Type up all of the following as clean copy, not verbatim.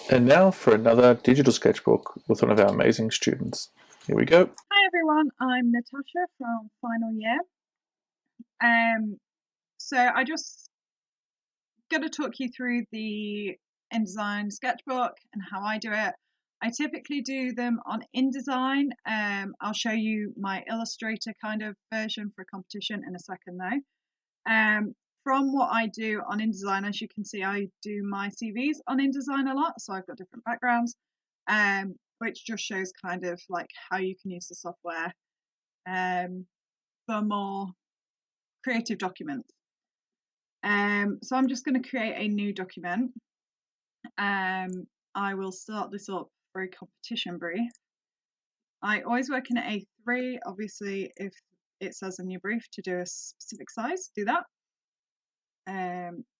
And now for another digital sketchbook with one of our amazing students. Here we go. Hi everyone, I'm Natasha from final year. So I just going to talk you through the InDesign sketchbook and how I do it. I typically do them on InDesign. I'll show you my Illustrator kind of version for a competition in a second though. From what I do on InDesign, as you can see, I do my CVs on InDesign a lot, so I've got different backgrounds, which just shows kind of like how you can use the software for more creative documents. So I'm just going to create a new document. I will start this up for a competition brief. I always work in A3. Obviously, if it says in your brief to do a specific size, do that.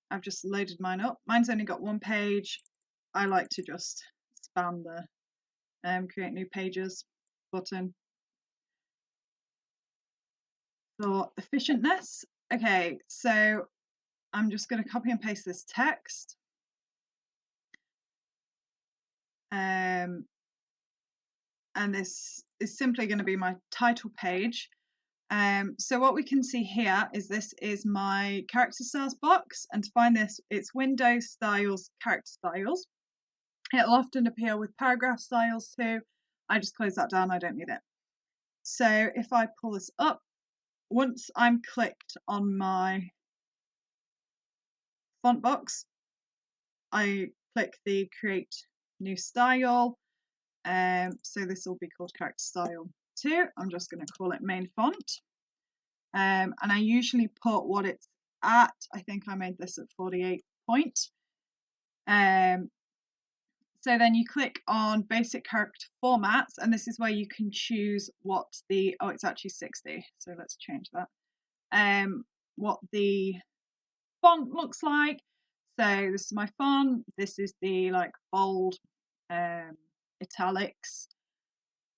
I've just loaded mine up. Mine's only got one page. I like to just spam the create new pages button for efficientness. Okay, so I'm just going to copy and paste this text. And this is simply going to be my title page. So what we can see here is this is my character styles box, and to find this, it's Windows Styles, Character Styles. It'll often appear with paragraph styles too. I just close that down, I don't need it. So if I pull this up, once I'm clicked on my font box, I click the create new style. So this will be called character style 2. I'm just going to call it main font. And I usually put what it's at. I think I made this at 48 point. So then you click on basic character formats, and this is where you can choose what the, oh, it's actually 60. So let's change that. What the font looks like. So this is my font. This is the like bold, italics,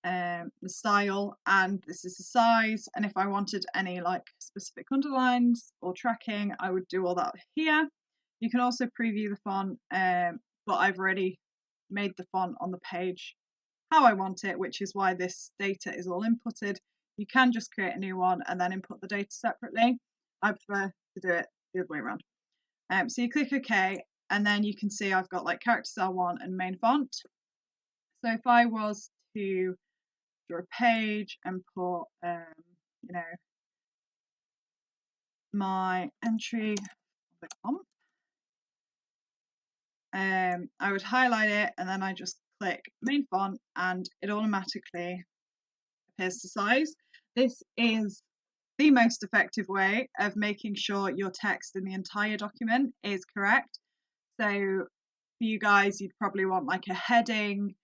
the style, and this is the size. And if I wanted any like specific underlines or tracking, I would do all that here. You can also preview the font, but I've already made the font on the page how I want it, which is why this data is all inputted. You can just create a new one and then input the data separately. I prefer to do it the other way around. So you click OK, and then you can see I've got like character style 1 and main font. So if I was to draw a page and put, you know, my entry the comp, I would highlight it, and then I just click main font, and it automatically appears to size. This is the most effective way of making sure your text in the entire document is correct. So for you guys, you'd probably want like a heading,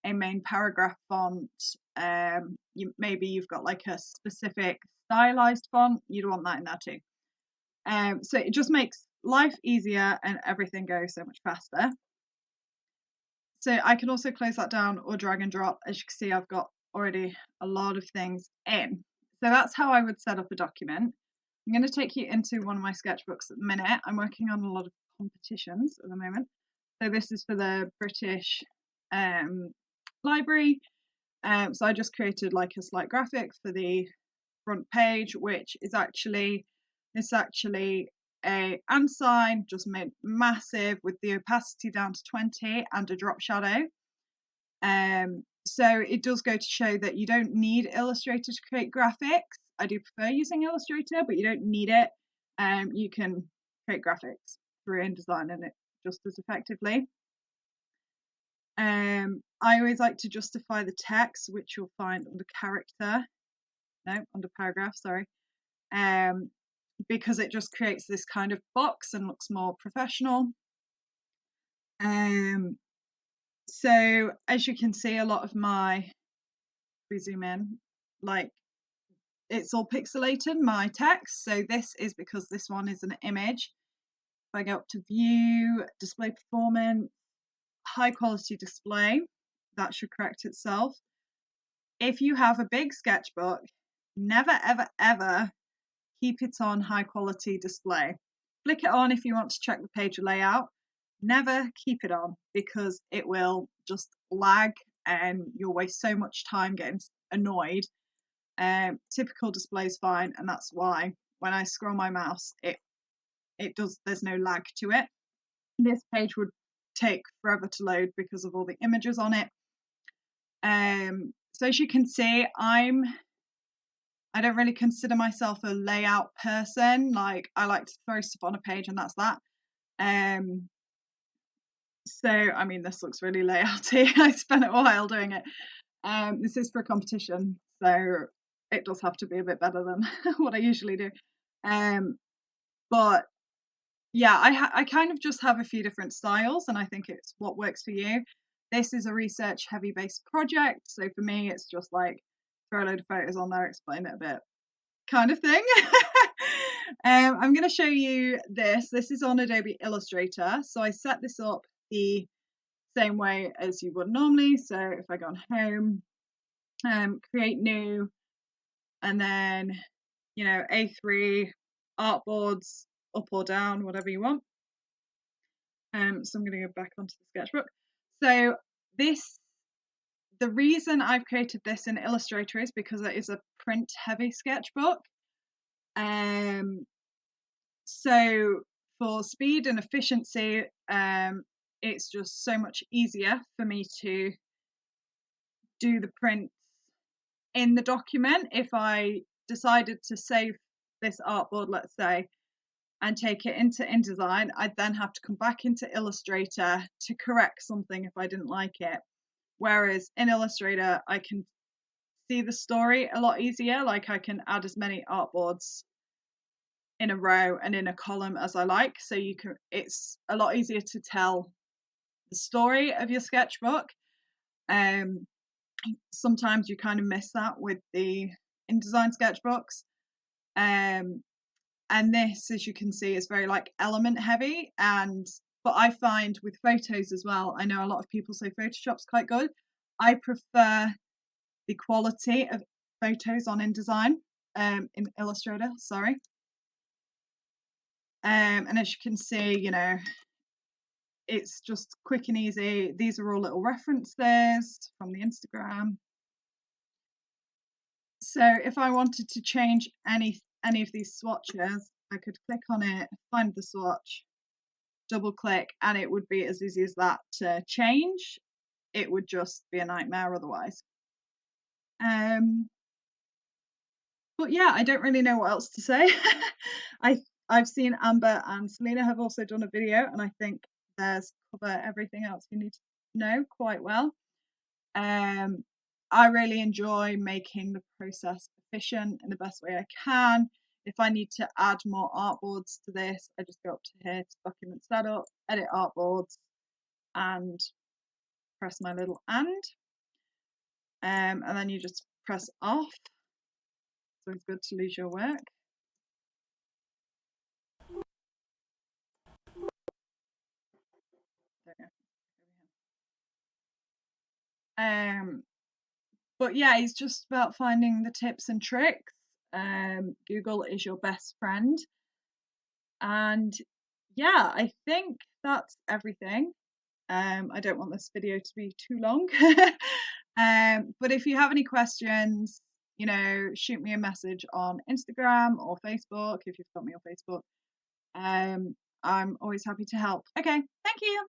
a main paragraph font. Maybe you've got like a specific stylized font. You'd want that in there too. So it just makes life easier and everything goes so much faster. So I can also close that down or drag and drop. As you can see, I've got already a lot of things in. So that's how I would set up a document. I'm going to take you into one of my sketchbooks at the minute. I'm working on a lot of competitions at the moment. So this is for the British Library. So I just created like a slight graphic for the front page, which is actually, it's actually a and sign just made massive with the opacity down to 20 and a drop shadow. So it does go to show that you don't need Illustrator to create graphics. I do prefer using Illustrator, but you don't need it. You can create graphics through InDesign and it just as effectively. I always like to justify the text, which you'll find under character, no, under paragraph, sorry, because it just creates this kind of box and looks more professional. So as you can see, a lot of my, if we zoom in, like it's all pixelated, my text. So this is because this one is an image. If I go up to view, display performance, high quality display, that should correct itself. If you have a big sketchbook, never, ever, ever keep it on high quality display. Flick it on if you want to check the page layout, never keep it on because it will just lag and you'll waste so much time getting annoyed. Typical display's fine, and that's why when I scroll my mouse, it does, there's no lag to it. This page would take forever to load because of all the images on it. So as you can see, I don't really consider myself a layout person. Like, I like to throw stuff on a page and that's that. So I mean, this looks really layouty. I spent a while doing it. This is for a competition, so it does have to be a bit better than what I usually do. But yeah, I kind of just have a few different styles, and I think it's what works for you. This is a research heavy based project, so for me it's just like throw a load of photos on there, explain it a bit kind of thing. I'm going to show you this. This is on Adobe Illustrator, so I set this up the same way as you would normally. So if I go on home, create new, and then, you know, A3 artboards, up or down, whatever you want. So I'm going to go back onto the sketchbook. So the reason I've created this in Illustrator is because it is a print heavy sketchbook. So for speed and efficiency, it's just so much easier for me to do the prints in the document. If I decided to save this artboard, let's say, and take it into InDesign, I'd then have to come back into Illustrator to correct something if I didn't like it. Whereas in Illustrator, I can see the story a lot easier. Like, I can add as many artboards in a row and in a column as I like. So it's a lot easier to tell the story of your sketchbook. Sometimes you kind of miss that with the InDesign sketchbooks. And this, as you can see, is very like element heavy. But I find with photos as well, I know a lot of people say Photoshop's quite good. I prefer the quality of photos on InDesign, in Illustrator, sorry. And as you can see, you know, it's just quick and easy. These are all little references from the Instagram. So if I wanted to change any of these swatches, I could click on it, find the swatch, double click, and it would be as easy as that to change. It would just be a nightmare otherwise. But yeah, I don't really know what else to say. I've seen Amber and Selena have also done a video, and I think theirs cover everything else you need to know quite well. I really enjoy making the process efficient in the best way I can. If I need to add more artboards to this, I just go up to here to document setup, edit artboards, and press my little and then you just press off. So it's good to lose your work. But yeah, it's just about finding the tips and tricks. Google is your best friend. And yeah, I think that's everything. I don't want this video to be too long. But if you have any questions, you know, shoot me a message on Instagram or Facebook if you've got me on Facebook. I'm always happy to help. Okay, thank you.